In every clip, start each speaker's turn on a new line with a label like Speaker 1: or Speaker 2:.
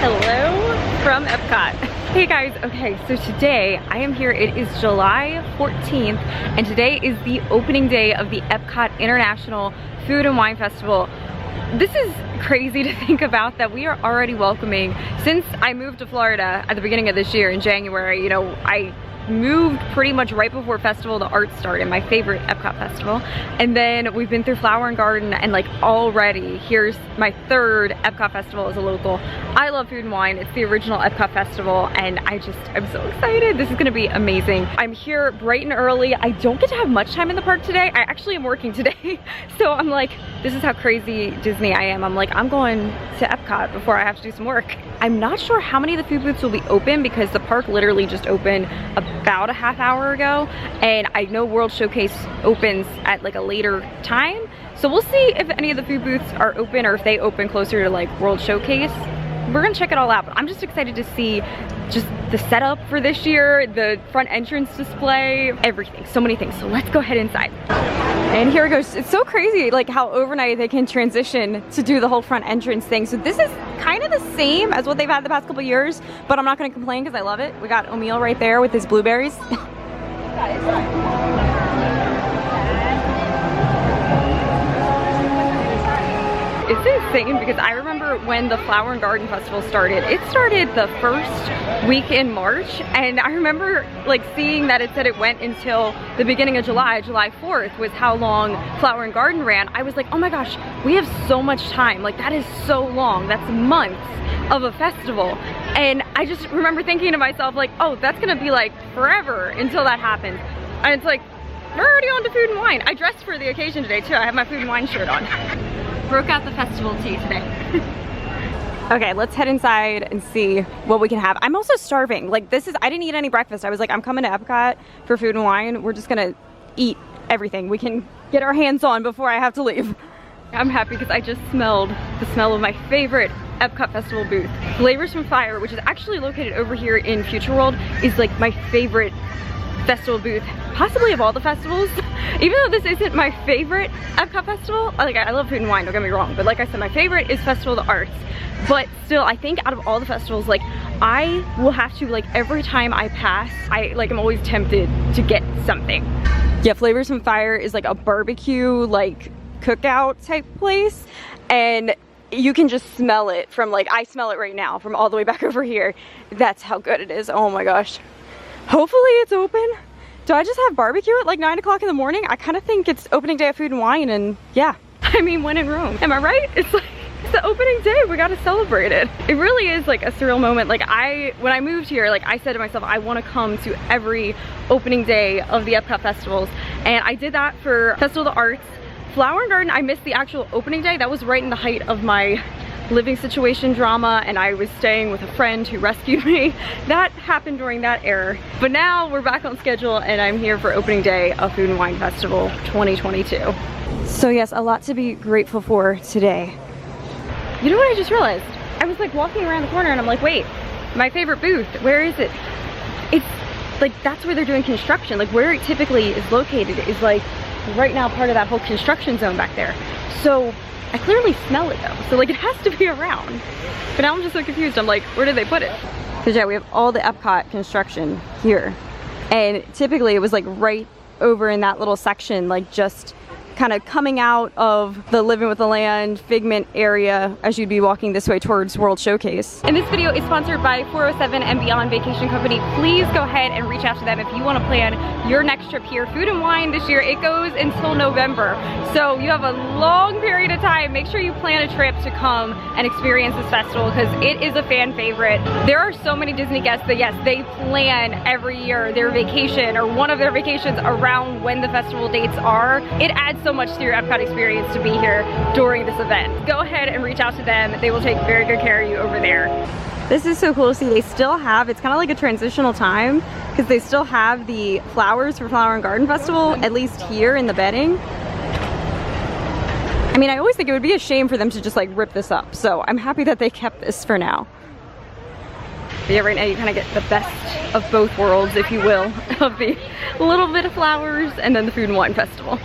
Speaker 1: Hello from Epcot. Hey guys, okay, so today I am here. It is July 14th and today is the opening day of the Epcot International Food and Wine Festival. This is crazy to think about that we are already welcoming, since I moved to Florida at the beginning of this year in January, you know, I moved pretty much right before Festival of the Arts started, my favorite Epcot festival. And then we've been through Flower and Garden, and like already here's my third Epcot festival as a local. I love food and wine. It's the original Epcot festival and I'm so excited. This is gonna be amazing. I'm here bright and early. I don't get to have much time in the park today. I actually am working today. So I'm like, this is how crazy Disney I am. I'm like, I'm going to Epcot before I have to do some work. I'm not sure how many of the food booths will be open because the park literally just opened about a half hour ago, and I know World Showcase opens at like a later time, so we'll see if any of the food booths are open or if they open closer to like World Showcase. We're gonna check it all out, but I'm just excited to see just the setup for this year, the front entrance display, everything, so many things. So let's go ahead inside. And here it goes. It's so crazy like how overnight they can transition to do the whole front entrance thing. So this is kind of the same as what they've had the past couple years, but I'm not gonna complain because I love it. We got O'Meal right there with his blueberries. It's insane because I remember when the Flower and Garden Festival started. It started the first week in March, and I remember like seeing that it said it went until the beginning of July. July 4th was how long Flower and Garden ran. I was like, oh my gosh, we have so much time. Like that is so long. That's months of a festival. And I just remember thinking to myself like, oh, that's gonna be like forever until that happens. And it's like, we're already on to food and wine. I dressed for the occasion today too. I have my food and wine shirt on. Broke out the festival tea today. Okay, let's head inside and see what we can have. I'm also starving. Like I didn't eat any breakfast. I was like, I'm coming to Epcot for food and wine. We're just gonna eat everything we can get our hands on before I have to leave. I'm happy because I just smelled the smell of my favorite Epcot Festival booth. Flavors from Fire, which is actually located over here in Future World, is like my favorite festival booth, possibly of all the festivals. Even though this isn't my favorite Epcot festival, like I love food and wine, don't get me wrong, but like I said, my favorite is Festival of the Arts. But still, I think out of all the festivals, like I will have to, like every time I pass, I'm always tempted to get something. Yeah, Flavors from Fire is like a barbecue, like cookout type place, and you can just smell it from like, I smell it right now from all the way back over here. That's how good it is. Oh my gosh. Hopefully it's open. Do I just have barbecue at like 9 o'clock in the morning? I kind of think it's opening day of food and wine, and yeah. I mean, when in Rome. Am I right? It's like, it's the opening day. We got to celebrate it. It really is like a surreal moment. Like when I moved here, like I said to myself, I want to come to every opening day of the Epcot festivals. And I did that for Festival of the Arts. Flower and Garden, I missed the actual opening day. That was right in the height of my living situation drama, and I was staying with a friend who rescued me. That happened during that era. But now we're back on schedule and I'm here for opening day of Food and Wine Festival 2022. So yes, a lot to be grateful for today. You know what I just realized? I was like walking around the corner and I'm like, wait, my favorite booth, where is it? It's like, that's where they're doing construction. Like where it typically is located is like right now part of that whole construction zone back there. So I clearly smell it though, so like it has to be around. But now I'm just so confused. I'm like, where did they put it? Because yeah, we have all the Epcot construction here. And typically it was like right over in that little section, like just kind of coming out of the Living with the Land Figment area as you'd be walking this way towards World Showcase. And this video is sponsored by 407 and Beyond Vacation Company. Please go ahead and reach out to them if you want to plan your next trip here. Food and wine this year, it goes until November. So you have a long period of time. Make sure you plan a trip to come and experience this festival because it is a fan favorite. There are so many Disney guests that yes, they plan every year their vacation or one of their vacations around when the festival dates are. It adds so much to your Epcot experience to be here during this event. Go ahead and reach out to them. They will take very good care of you over there. This is so cool to see. They still have, it's kind of like a transitional time because they still have the flowers for Flower and Garden Festival, at least here in the bedding. I mean, I always think it would be a shame for them to just like rip this up. So I'm happy that they kept this for now. But yeah, right now you kind of get the best of both worlds, if you will, of the little bit of flowers and then the Food and Wine Festival.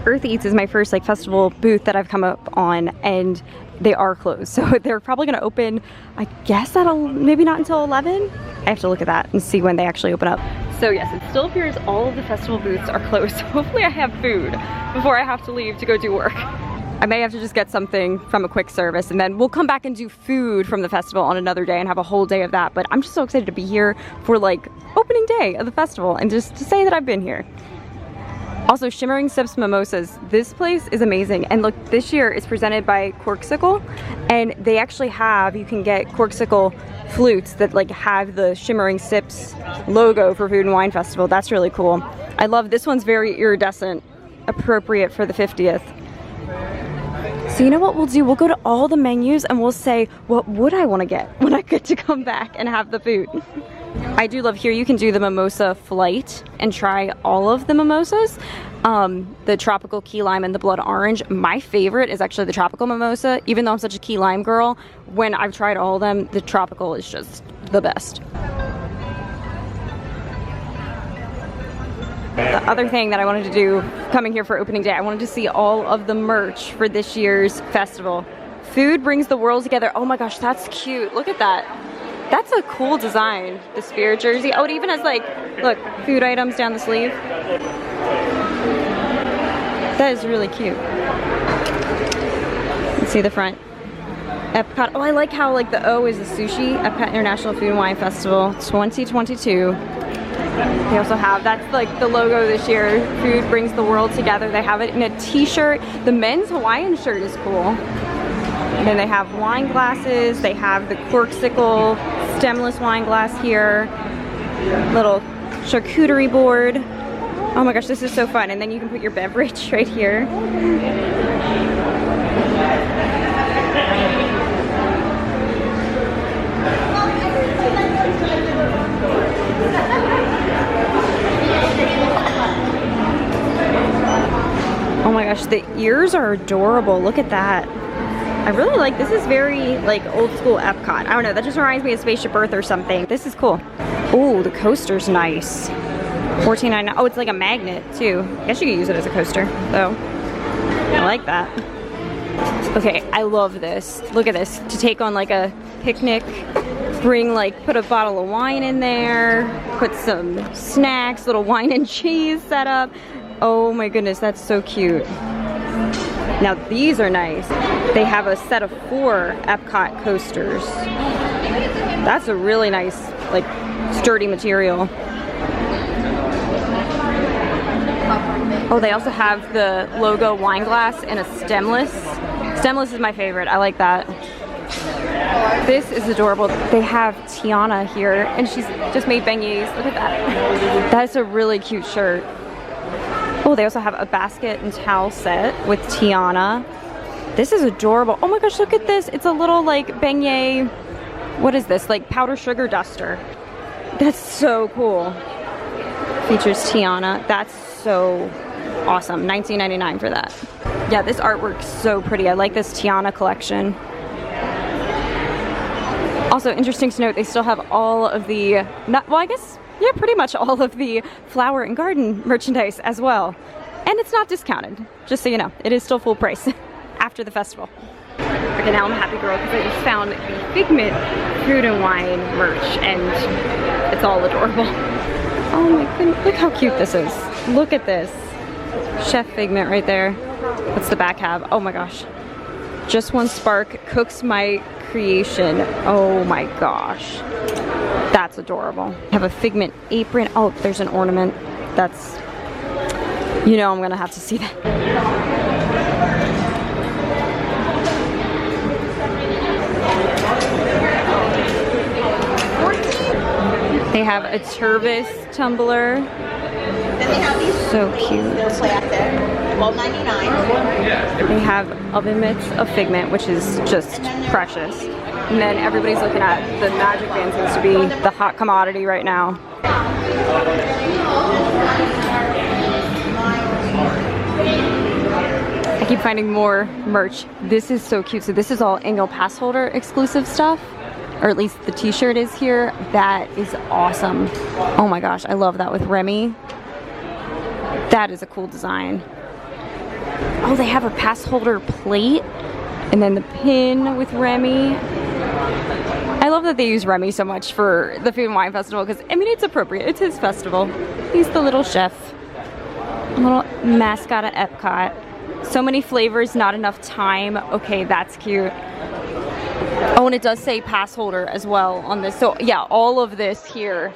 Speaker 1: Earth Eats is my first like festival booth that I've come up on, and they are closed. So they're probably gonna open, I guess maybe not until 11. I have to look at that and see when they actually open up. So yes, it still appears all of the festival booths are closed. So hopefully I have food before I have to leave to go do work. I may have to just get something from a quick service, and then we'll come back and do food from the festival on another day and have a whole day of that. But I'm just so excited to be here for like opening day of the festival and just to say that I've been here. Also, Shimmering Sips Mimosas. This place is amazing. And look, this year it's presented by Corksicle, and they actually have, you can get Corksicle flutes that like have the Shimmering Sips logo for Food and Wine Festival. That's really cool. I love this one's very iridescent, appropriate for the 50th. So you know what we'll do? We'll go to all the menus and we'll say, what would I want to get when I get to come back and have the food? I do love here, you can do the Mimosa Flight and try all of the mimosas. The tropical key lime and the blood orange. My favorite is actually the tropical mimosa. Even though I'm such a key lime girl, when I've tried all of them, the tropical is just the best. The other thing that I wanted to do coming here for opening day, I wanted to see all of the merch for this year's festival. Food brings the world together. Oh my gosh, that's cute. Look at that. That's a cool design, the Spirit jersey. Oh, it even has like, look, food items down the sleeve. That is really cute. Let's see the front. Epcot. Oh, I like how like the O is the sushi. Epcot International Food and Wine Festival 2022. They also have, that's like the logo this year. Food brings the world together. They have it in a t-shirt. The men's Hawaiian shirt is cool. And then they have wine glasses. They have the Corksicle stemless wine glass here. Little charcuterie board. Oh my gosh, this is so fun. And then you can put your beverage right here. Oh my gosh, the ears are adorable. Look at that. I really like, this is very like old school Epcot. I don't know, that just reminds me of Spaceship Earth or something. This is cool. Oh, the coaster's nice. $14.99. Oh, it's like a magnet too. I guess you could use it as a coaster though. I like that. Okay, I love this. Look at this. To take on like a picnic, bring like, put a bottle of wine in there, put some snacks, little wine and cheese set up. Oh my goodness, that's so cute. Now these are nice. They have a set of 4 Epcot coasters. That's a really nice, like, sturdy material. Oh, they also have the logo wine glass in a stemless. Stemless is my favorite. I like that. This is adorable. They have Tiana here, and she's just made beignets. Look at that. That's a really cute shirt. Oh, they also have a basket and towel set with Tiana. This is adorable. Oh my gosh, look at this. It's a little like beignet, what is this? Like powder sugar duster. That's so cool. Features Tiana. That's so awesome. $19.99 for that. Yeah, this artwork's so pretty. I like this Tiana collection. Also, interesting to note, they still have all of the, well, I guess, yeah, pretty much all of the flower and garden merchandise as well. And it's not discounted, just so you know. It is still full price after the festival. Okay, now I'm a happy girl because I just found the Figment food and wine merch, and it's all adorable. Oh my goodness, look how cute this is. Look at this. Chef Figment right there. What's the back have? Oh my gosh. Just one spark cooks my creation. Oh my gosh. That's adorable. I have a Figment apron. Oh, there's an ornament. That's, you know I'm gonna have to see that. They have a Turbis tumbler.
Speaker 2: Then they have these.
Speaker 1: So cute.
Speaker 2: They'll play out there. $12.99.
Speaker 1: They have oven mitts of Figment, which is just precious. And then everybody's looking at the Magic Band, seems to be the hot commodity right now. I keep finding more merch. This is so cute. So this is all annual pass holder exclusive stuff, or at least the t-shirt is here. That is awesome. Oh my gosh, I love that with Remy. That is a cool design. Oh, they have a pass holder plate. And then the pin with Remy. I love that they use Remy so much for the Food and Wine Festival because, I mean, it's appropriate. It's his festival. He's the little chef. A little mascot at Epcot. So many flavors, not enough time. Okay, that's cute. Oh, and it does say pass holder as well on this. So yeah, all of this here,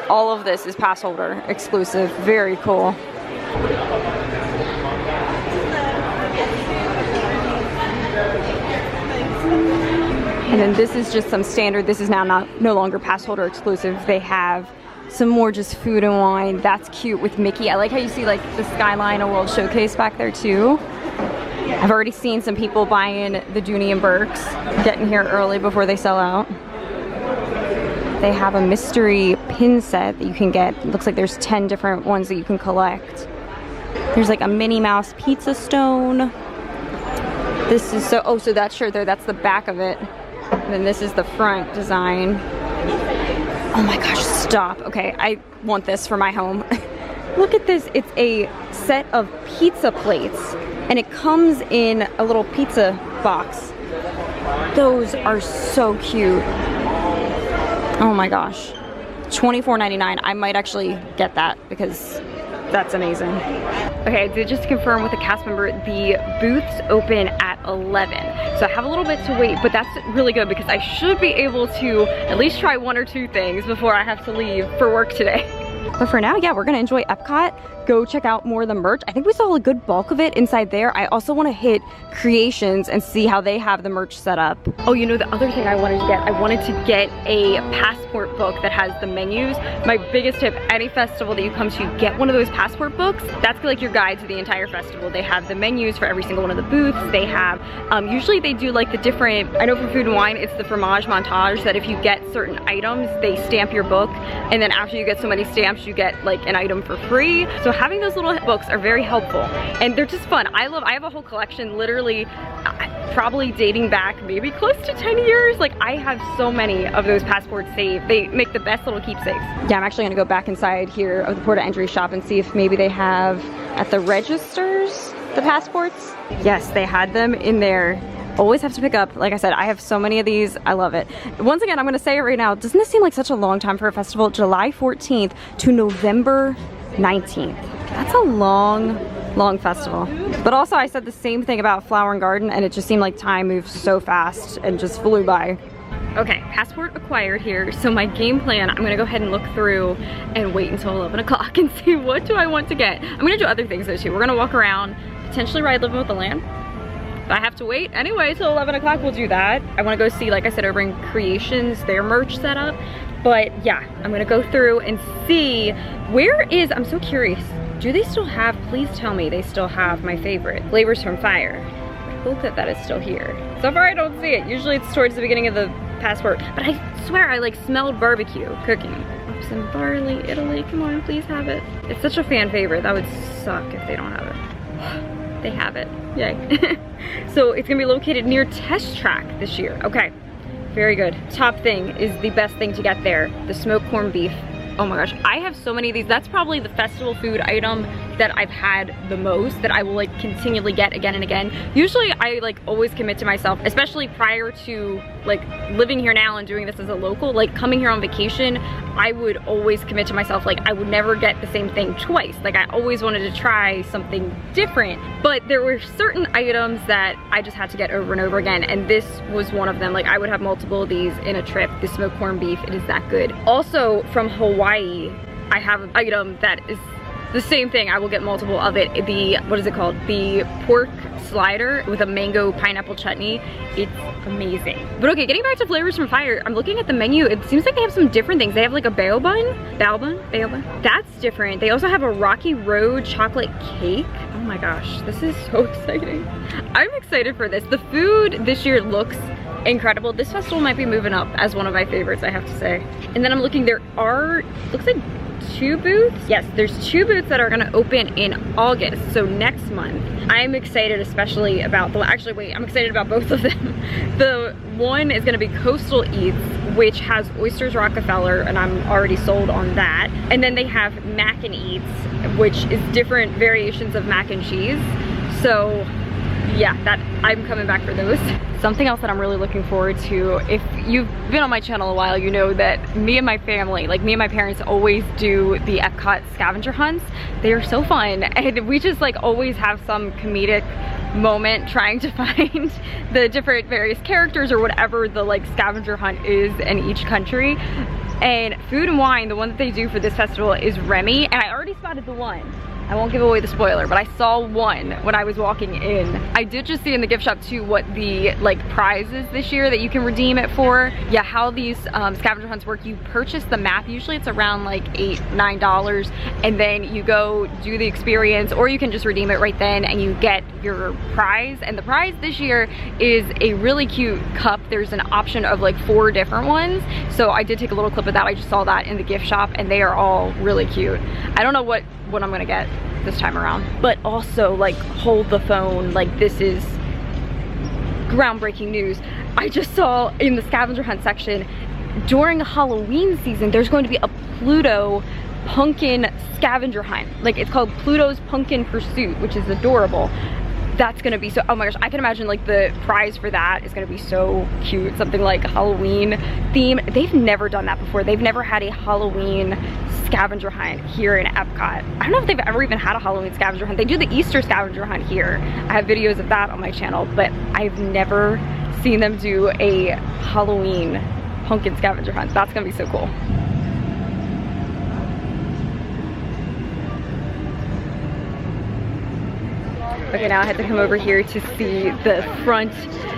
Speaker 1: all of this is pass holder exclusive. Very cool. And then this is just some standard. This is now no longer pass holder exclusive. They have some more just food and wine. That's cute with Mickey. I like how you see like the Skyline a World Showcase back there too. I've already seen some people buying the Dooney and Burks, getting here early before they sell out. They have a mystery pin set that you can get. It looks like there's 10 different ones that you can collect. There's like a Minnie Mouse pizza stone. This is so, oh, so that shirt there, that's the back of it. And then this is the front design. Oh my gosh, stop. Okay, I want this for my home. Look at this, it's a set of pizza plates and it comes in a little pizza box. Those are so cute. Oh my gosh. $24.99. I might actually get that because that's amazing. Okay, I did just confirm with the cast member, the booths open at 11. So I have a little bit to wait, but that's really good because I should be able to at least try one or two things before I have to leave for work today. But for now, yeah, we're gonna enjoy Epcot. Go check out more of the merch. I think we saw a good bulk of it inside there. I also wanna hit Creations and see how they have the merch set up. Oh, you know, the other thing I wanted to get a passport book that has the menus. My biggest tip, any festival that you come to, get one of those passport books. That's like your guide to the entire festival. They have the menus for every single one of the booths. They have, usually they do like the different, I know for Food and Wine, it's the fromage montage that if you get certain items, they stamp your book. And then after you get so many stamps, you get like an item for free. So having those little books are very helpful and they're just fun. I have a whole collection literally probably dating back maybe close to 10 years. Like I have so many of those passports saved. They make the best little keepsakes. Yeah, I'm actually gonna go back inside here of the Port of Entry shop and see if maybe they have at the registers the passports. Yes, they had them in there. Always have to pick up. Like I said, I have so many of these. I love it. Once again, I'm gonna say it right now. Doesn't this seem like such a long time for a festival? July 14th to November 19th. That's a long festival. But also I said the same thing about Flower and Garden and it just seemed like time moved so fast and just flew by. Okay, passport acquired here. So my game plan, I'm gonna go ahead and look through and wait until 11 o'clock and see what do I want to get. I'm gonna do other things though too. We're gonna walk around, potentially ride Living with the Land. If I have to wait anyway till 11 o'clock, we'll do that. I wanna go see, like I said, over in Creations, their merch setup. But yeah, I'm gonna go through and see I'm so curious. Do they still have, please tell me they still have my favorite, Flavors from Fire. I hope that that is still here. So far I don't see it. Usually it's towards the beginning of the passport. But I swear I like smelled barbecue cooking. Hops and barley, Italy, come on, please have it. It's such a fan favorite. That would suck if they don't have it. They have it, yay. So it's gonna be located near Test Track this year. Okay, very good. Top thing is the best thing to get there, the smoked corned beef. Oh my gosh, I have so many of these. That's probably the festival food item that I've had the most, that I will like continually get again and again. Usually I like always commit to myself, especially prior to like living here now and doing this as a local, like coming here on vacation, I would always commit to myself, like I would never get the same thing twice. Like I always wanted to try something different, but there were certain items that I just had to get over and over again, and this was one of them. Like I would have multiple of these in a trip. The smoked corned beef, it is that good. Also from Hawaii, I have an item that is the same thing. I will get multiple of it. The, what is it called? The pork slider with a mango pineapple chutney. It's amazing. But okay, getting back to Flavors from Fire, I'm looking at the menu. It seems like they have some different things. They have like a bao bun. That's different. They also have a Rocky Road chocolate cake. Oh my gosh, this is so exciting. I'm excited for this. The food this year looks incredible. This festival might be moving up as one of my favorites, I have to say. And then I'm looking, there are, looks like 2 booths. Yes, there's 2 booths that are gonna open in August, so next month. I'm excited especially about the, actually wait, I'm excited about both of them. The one is gonna be Coastal Eats, which has Oysters Rockefeller, and I'm already sold on that. And then they have Mac and Eats, which is different variations of mac and cheese. So yeah, that I'm coming back for those. Something else that I'm really looking forward to, if you've been on my channel a while, you know that me and my family, like me and my parents, always do the Epcot scavenger hunts. They are so fun, and we just like always have some comedic moment trying to find the different various characters or whatever the like scavenger hunt is in each country. And Food and Wine, the one that they do for this festival, is Remy, and I already spotted the one. I won't give away the spoiler, but I saw one when I was walking in. I did just see in the gift shop too what the like prizes this year that you can redeem it for. Yeah, how these scavenger hunts work, you purchase the map, usually it's around like $8, $9, and then you go do the experience, or you can just redeem it right then and you get your prize. And the prize this year is a really cute cup. There's an option of like 4 different ones, so I did take a little clip of that. I just saw that in the gift shop and they are all really cute. I don't know what I'm gonna get this time around, but also like hold the phone, like this is groundbreaking news. I just saw in the scavenger hunt section during Halloween season there's going to be a Pluto pumpkin scavenger hunt. Like it's called Pluto's Pumpkin Pursuit, which is adorable. That's gonna be so, oh my gosh, I can imagine like the prize for that is gonna be so cute. Something like Halloween theme. They've never done that before. They've never had a Halloween scavenger hunt here in Epcot. I don't know if they've ever even had a Halloween scavenger hunt. They do the Easter scavenger hunt here. I have videos of that on my channel, but I've never seen them do a Halloween pumpkin scavenger hunt. That's gonna be so cool. Okay, now I had to come over here to see the front.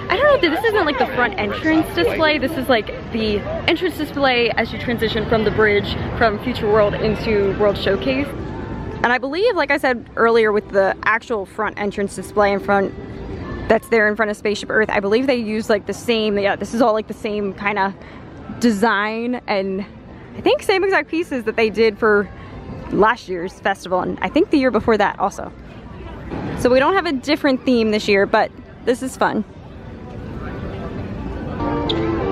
Speaker 1: I don't know, this isn't like the front entrance display. This is like the entrance display as you transition from the bridge from Future World into World Showcase. And I believe, like I said earlier, with the actual front entrance display in front, that's there in front of Spaceship Earth, I believe they use like the same, yeah, this is all like the same kind of design and I think same exact pieces that they did for last year's festival, and I think the year before that also. So we don't have a different theme this year, but this is fun.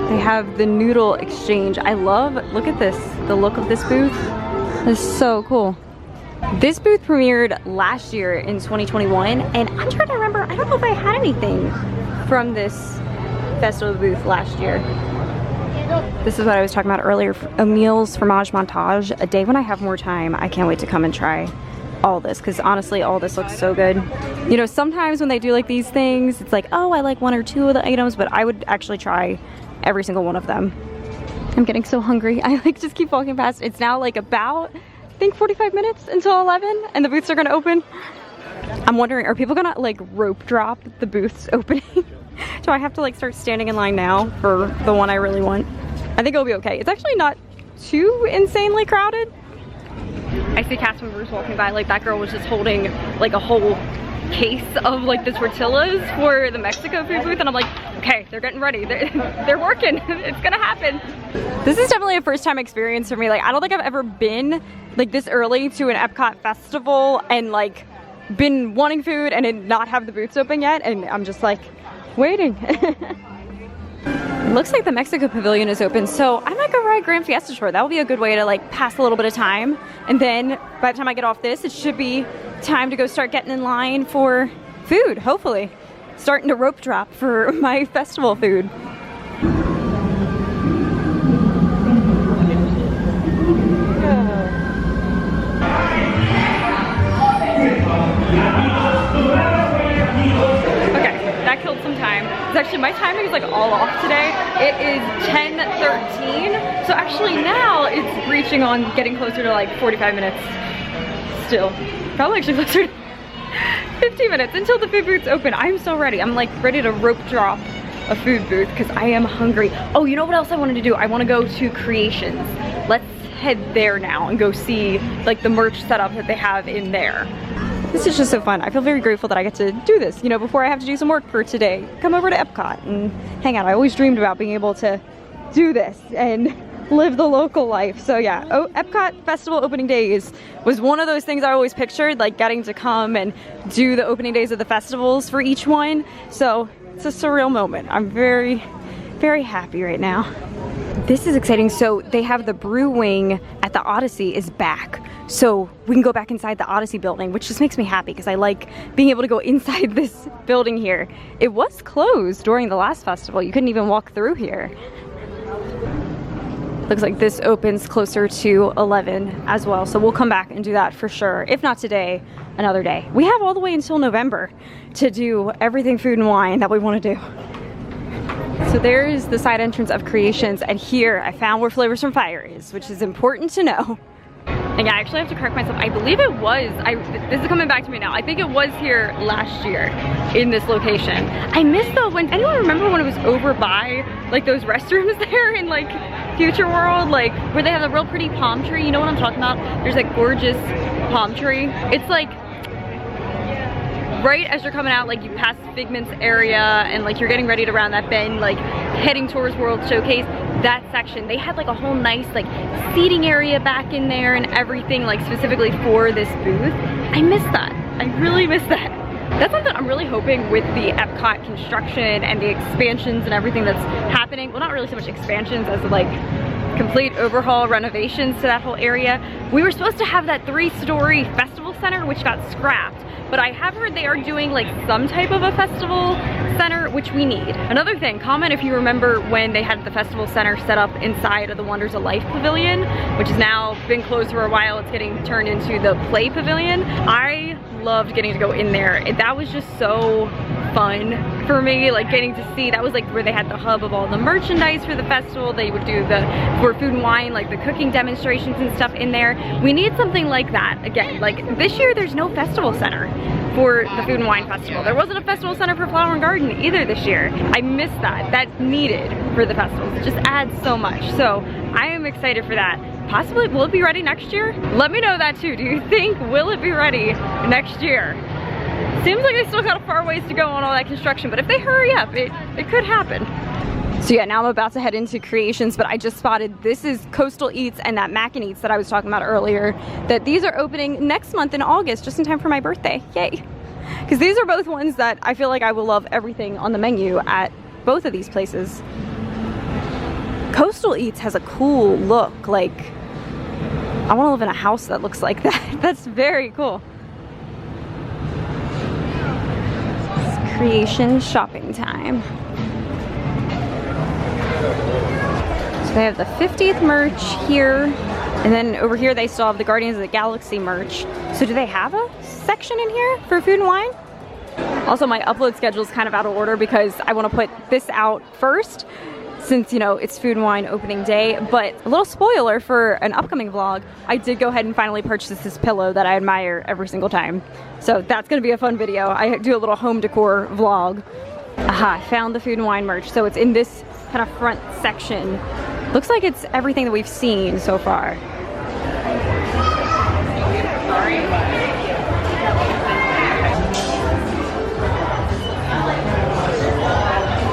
Speaker 1: They have the Noodle Exchange. I love, look at this, the look of this booth. This is so cool. This booth premiered last year in 2021, and I'm trying to remember, I don't know if I had anything from this festival booth last year. This is what I was talking about earlier, Emil's Fromage Montage. A day when I have more time, I can't wait to come and try all this, because honestly all this looks so good. You know, sometimes when they do like these things, it's like, oh, I like 1 or 2 of the items, but I would actually try every single one of them. I'm getting so hungry. I like just keep walking past. It's now like about, I think 45 minutes until 11 and the booths are gonna open. I'm wondering, are people gonna like rope drop the booths opening? Do I have to like start standing in line now for the one I really want? I think it'll be okay. It's actually not too insanely crowded. I see cast members walking by, like that girl was just holding like a whole case of like the tortillas for the Mexico food booth, and I'm like, okay, they're getting ready, they're working, it's gonna happen. This is definitely a first time experience for me. Like I don't think I've ever been like this early to an Epcot festival and like been wanting food and then not have the booths open yet, and I'm just like waiting. Looks like the Mexico Pavilion is open, so I might go ride Grand Fiesta Tour. That will be a good way to like pass a little bit of time. And then by the time I get off this, it should be time to go start getting in line for food, hopefully. Starting to rope drop for my festival food. That killed some time. It's actually, my timing is like all off today. It is 10:13, so actually now it's reaching on getting closer to like 45 minutes still. Probably actually closer to 15 minutes until the food booths open. I'm so ready. I'm like ready to rope drop a food booth because I am hungry. Oh, you know what else I wanted to do? I want to go to Creations. Let's head there now and go see like the merch setup that they have in there. This is just so fun. I feel very grateful that I get to do this, you know, before I have to do some work for today. Come over to Epcot and hang out. I always dreamed about being able to do this and live the local life. So yeah, Epcot Festival opening days was one of those things I always pictured, like getting to come and do the opening days of the festivals for each one. So it's a surreal moment. I'm very, very happy right now. This is exciting. So they have the Brew Wing at the Odyssey is back. so we can go back inside the Odyssey building, which just makes me happy because I like being able to go inside this building here. It was closed during the last festival. You couldn't even walk through here. Looks like this opens closer to 11 as well, so we'll come back and do that for sure. If not today, another day. We have all the way until November to do everything food and wine that we want to do. So there's the side entrance of Creations, and here I found where Flavors from Fire is, which is important to know. And yeah, I actually have to correct myself. I believe it was, this is coming back to me now. I think it was here last year in this location. I missed though, when anyone remember when it was over by like those restrooms there in like Future World, like where they have a real pretty palm tree? You know what I'm talking about? There's that gorgeous palm tree. It's like right as you're coming out, like you pass Figment's area and like you're getting ready to round that bend, like heading towards World Showcase. That section, they had like a whole nice like seating area back in there and everything, like specifically for this booth. I missed that. I really missed that. That's something I'm really hoping with the Epcot construction and the expansions and everything that's happening. Well, not really so much expansions as like complete overhaul renovations to that whole area. We were supposed to have that 3-story festival center, which got scrapped. But I have heard they are doing like some type of a festival center, which we need. Another thing, comment if you remember when they had the festival center set up inside of the Wonders of Life Pavilion, which has now been closed for a while. It's getting turned into the Play Pavilion. I loved getting to go in there. That was just so fun for me, like getting to see, that was like where they had the hub of all the merchandise for the festival. They would do for food and wine, like the cooking demonstrations and stuff in there. We need something like that again. Like this year there's no festival center for the Food and Wine Festival. There wasn't a festival center for Flower and Garden either this year. I missed that. That's needed for the festivals. It just adds so much. So I am excited for that. Possibly, will it be ready next year? Let me know that too. Do you think, will it be ready next year? Seems like they still got a far ways to go on all that construction, but if they hurry up, it could happen. So yeah, now I'm about to head into Creations, but I just spotted this is Coastal Eats and that Mac and Eats that I was talking about earlier, that these are opening next month in August, just in time for my birthday. Yay! Because these are both ones that I feel like I will love everything on the menu at both of these places. Coastal Eats has a cool look. Like, I want to live in a house that looks like that. That's very cool. It's Creation shopping time. So they have the 50th merch here, and then over here they still have the Guardians of the Galaxy merch. So do they have a section in here for food and wine? Also, my upload schedule is kind of out of order because I want to put this out first, since, you know, it's food and wine opening day. But a little spoiler for an upcoming vlog, I did go ahead and finally purchase this pillow that I admire every single time. So that's gonna be a fun video. I do a little home decor vlog. Aha, I found the food and wine merch. So it's in this kind of front section. Looks like it's everything that we've seen so far.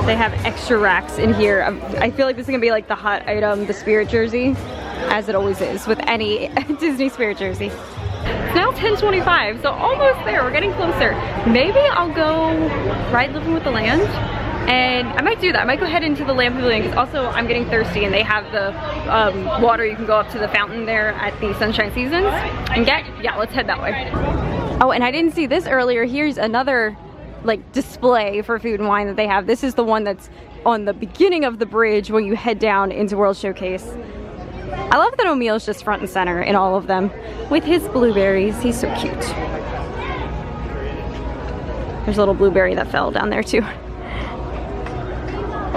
Speaker 1: They have extra racks in here. I feel like this is gonna be like the hot item, the Spirit jersey, as it always is with any Disney Spirit jersey. It's now 10:25, so almost there, we're getting closer. Maybe I'll go ride Living with the Land, and I might do that. I might go head into the Land Pavilion, because also I'm getting thirsty, and they have the water. You can go up to the fountain there at the Sunshine Seasons and yeah, let's head that way. Oh, and I didn't see this earlier. Here's another like display for food and wine that they have. This is the one that's on the beginning of the bridge when you head down into World Showcase. I love that O'Meal's just front and center in all of them with his blueberries. He's so cute. There's a little blueberry that fell down there too.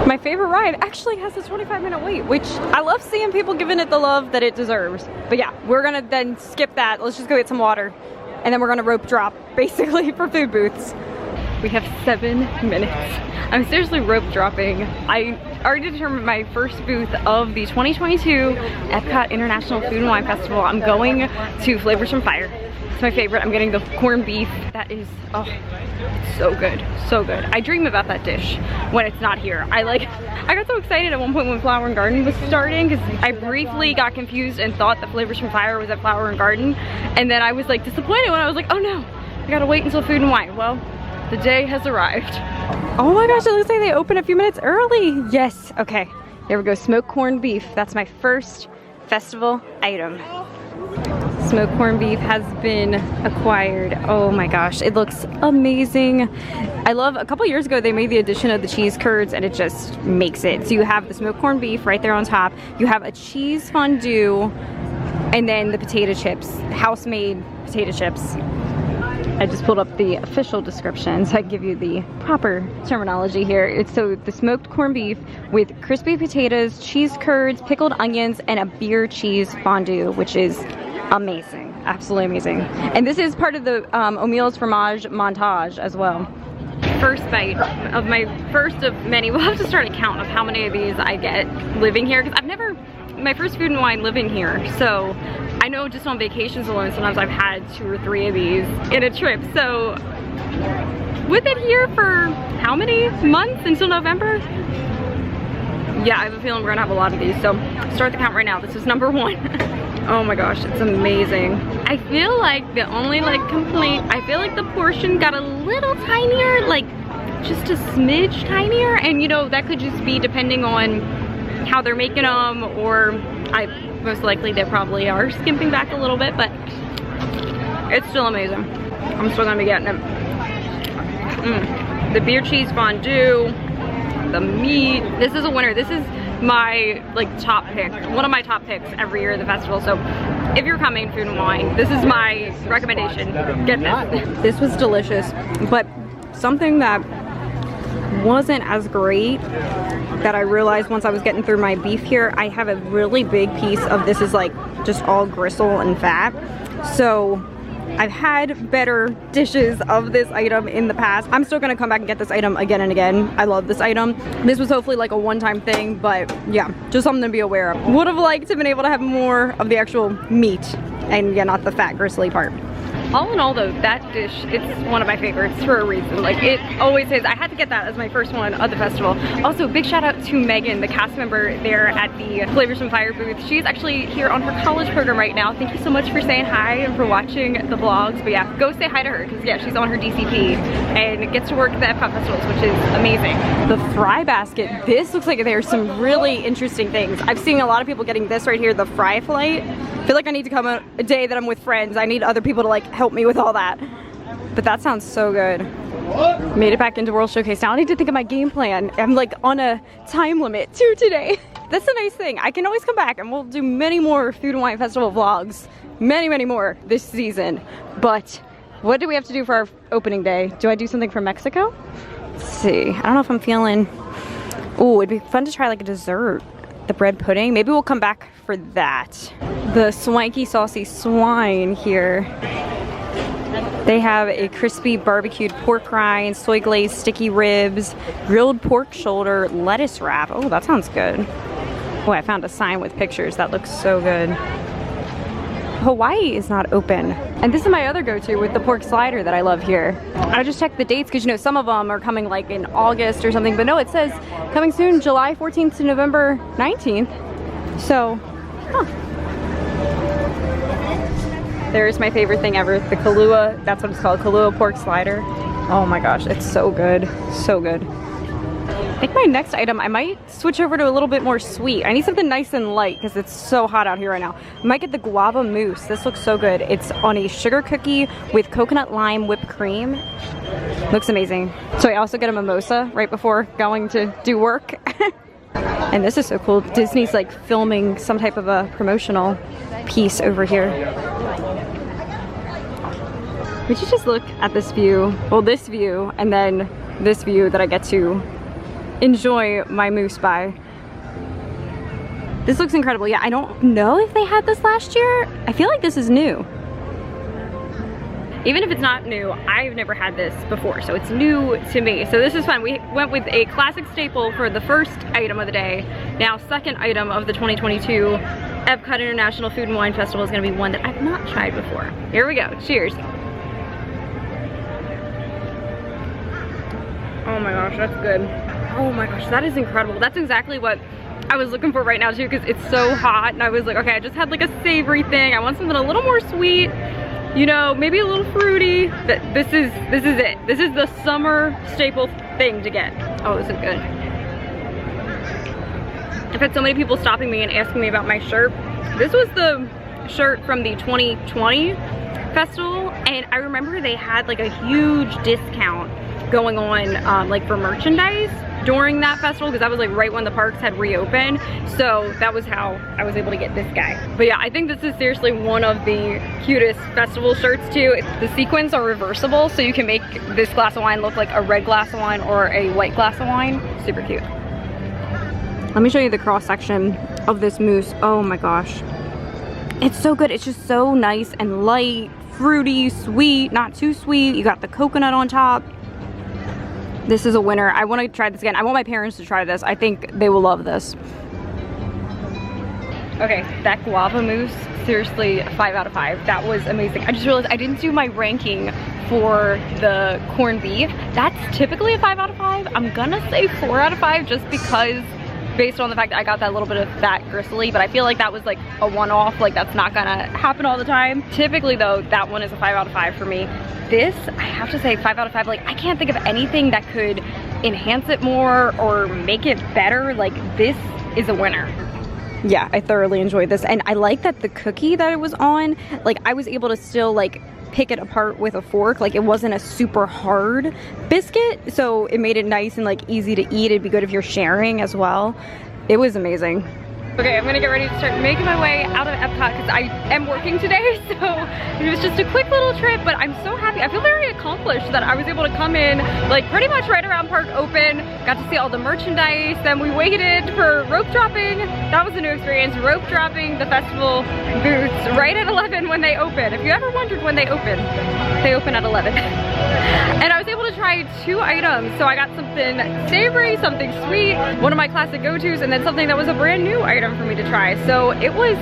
Speaker 1: My favorite ride actually has a 25-minute wait, which I love seeing people giving it the love that it deserves. But yeah, we're gonna then skip that. Let's just go get some water, and then we're gonna rope drop basically for food booths. We have 7 minutes. I'm seriously rope dropping. I already determined my first booth of the 2022 Epcot International Food and Wine Festival. I'm going to Flavors from Fire. It's my favorite. I'm getting the corned beef. That is, oh, it's so good, so good. I dream about that dish when it's not here. I got so excited at one point when Flower and Garden was starting, because I briefly got confused and thought that Flavors from Fire was at Flower and Garden, and then I was like disappointed when I was like, oh no, I gotta wait until Food and Wine. Well, the day has arrived. Oh my gosh, it looks like they open a few minutes early. Yes, okay. Here we go, smoked corned beef. That's my first festival item. Smoked corned beef has been acquired. Oh my gosh, it looks amazing. I love, a couple years ago they made the addition of the cheese curds and it just makes it. So you have the smoked corned beef right there on top. You have a cheese fondue and then the potato chips, house-made potato chips. I just pulled up the official description so I can give you the proper terminology here. It's so the smoked corned beef with crispy potatoes, cheese curds, pickled onions, and a beer cheese fondue, which is amazing, absolutely amazing. And this is part of the O'Meal's fromage montage as well. First bite of my first of many. We'll have to start a count of how many of these I get living here, because I've never, my first food and wine living here, so I know just on vacations alone sometimes I've had 2 or 3 of these in a trip. So with it here for how many months until November? Yeah, I have a feeling we're gonna have a lot of these, so start the count right now. This is number 1. Oh my gosh, it's amazing. I feel like the only complaint, I feel like the portion got a little tinier, like just a smidge tinier, and you know, that could just be depending on how they're making them, or most likely they probably are skimping back a little bit, but it's still amazing. I'm still gonna be getting it. The beer cheese fondue, the meat. This is a winner. This is my top pick, one of my top picks every year at the festival. So if you're coming food and wine, this is my recommendation. Get this. This was delicious, but something that wasn't as great that I realized once I was getting through my beef here, I have a really big piece of this is just all gristle and fat. So I've had better dishes of this item in the past. I'm still gonna come back and get this item again and again. I love this item. This was hopefully a one-time thing, but yeah, just something to be aware of. Would have liked to have been able to have more of the actual meat and yeah, not the fat gristly part. All in all though, that dish, it's one of my favorites for a reason. It always is. I had to get that as my first one of the festival. Also, big shout out to Megan, the cast member there at the Flavors from Fire booth. She's actually here on her college program right now. Thank you so much for saying hi and for watching the vlogs. But yeah, go say hi to her, because yeah, she's on her DCP and gets to work at the Epcot festivals, which is amazing. The fry basket, this looks like there's some really interesting things. I've seen a lot of people getting this right here, the fry flight. I feel like I need to come a day that I'm with friends. I need other people to help me with all that. But that sounds so good. Made it back into World Showcase. Now I need to think of my game plan. I'm on a time limit too today. That's a nice thing. I can always come back and we'll do many more Food and Wine Festival vlogs. Many more this season. But what do we have to do for our opening day? Do I do something from Mexico? Let's see. I don't know if I'm feeling... Ooh, it'd be fun to try a dessert. The bread pudding. Maybe we'll come back for that. The swanky saucy swine here. They have a crispy barbecued pork rind, soy glazed sticky ribs, grilled pork shoulder, lettuce wrap. Oh, that sounds good. Oh, I found a sign with pictures. That looks so good. Hawaii is not open. And this is my other go-to with the pork slider that I love here. I just checked the dates because some of them are coming in August or something, but no, it says coming soon, July 14th to November 19th. So, There's my favorite thing ever, the Kahlua, that's what it's called, Kahlua pork slider. Oh my gosh, it's so good, so good. I think my next item, I might switch over to a little bit more sweet. I need something nice and light because it's so hot out here right now. I might get the Guava Mousse. This looks so good. It's on a sugar cookie with coconut lime whipped cream. Looks amazing. So I also get a mimosa right before going to do work. And this is so cool. Disney's filming some type of a promotional piece over here. Would you just look at this view? Well, this view and then this view that I get to enjoy my mousse by. This looks incredible. Yeah, I don't know if they had this last year. I feel like this is new. Even if it's not new, I've never had this before, so it's new to me. So this is fun. We went with a classic staple for the first item of the day. Now, second item of the 2022 Epcot International Food and Wine Festival is gonna be one that I've not tried before. Here we go, cheers. Oh my gosh, that's good. Oh my gosh, that is incredible. That's exactly what I was looking for right now too, because it's so hot, and I was like, okay, I just had a savory thing. I want something a little more sweet, maybe a little fruity. This is it. This is the summer staple thing to get. Oh, this is good. I've had so many people stopping me and asking me about my shirt. This was the shirt from the 2020 festival, and I remember they had like a huge discount going on like for merchandise during that festival, because that was like right when the parks had reopened. So that was how I was able to get this guy. But yeah, I think this is seriously one of the cutest festival shirts too. The sequins are reversible, so you can make this glass of wine look like a red glass of wine or a white glass of wine. Super cute. Let me show you the cross section of this mousse. Oh my gosh. It's so good. It's just so nice and light, fruity, sweet, not too sweet. You got the coconut on top. This is a winner. I want to try this again. I want my parents to try this. I think they will love this. Okay, that guava mousse, seriously, 5 out of 5. That was amazing. I just realized I didn't do my ranking for the corned beef. That's typically a 5 out of 5. I'm gonna say 4 out of 5 just because, based on the fact that I got that little bit of that gristly, but I feel like that was like a one-off. Like, that's not gonna happen all the time. Typically though, that one is a 5 out of 5 for me. This, I have to say 5 out of 5. Like, I can't think of anything that could enhance it more or make it better. Like, this is a winner. Yeah, I thoroughly enjoyed this. And I like that the cookie that it was on, like, I was able to still like pick it apart with a fork. Like, it wasn't a super hard biscuit, so it made it nice and like easy to eat. It'd be good if you're sharing as well. It was amazing. Okay, I'm gonna get ready to start making my way out of Epcot because I am working today, so it was just a quick little trip, but I'm so happy. I feel very accomplished that I was able to come in like pretty much right around park open, got to see all the merchandise, then we waited for rope dropping. That was a new experience, rope dropping the festival booths right at 11 when they open. If you ever wondered when they open at 11. And I was able to try 2 items, so I got something savory, something sweet, one of my classic go-tos, and then something that was a brand new item for me to try. So it was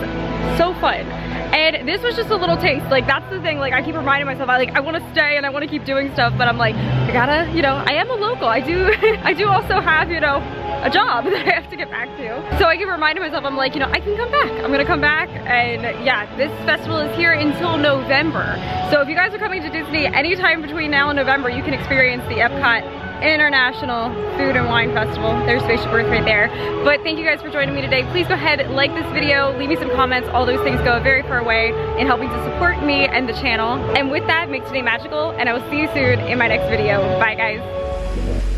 Speaker 1: so fun, and this was just a little taste. Like, that's the thing, like, I keep reminding myself, I want to stay and I want to keep doing stuff, but I'm like, I gotta, you know, I am a local. I do also have, you know, a job that I have to get back to. So I keep reminding myself, I'm like, you know, I can come back. I'm gonna come back. And yeah, this festival is here until November. So if you guys are coming to Disney anytime between now and November, you can experience the Epcot International Food and Wine Festival. There's Spaceship Earth right there. But thank you guys for joining me today. Please go ahead, like this video, leave me some comments. All those things go a very far way in helping to support me and the channel. And with that, make today magical, and I will see you soon in my next video. Bye guys.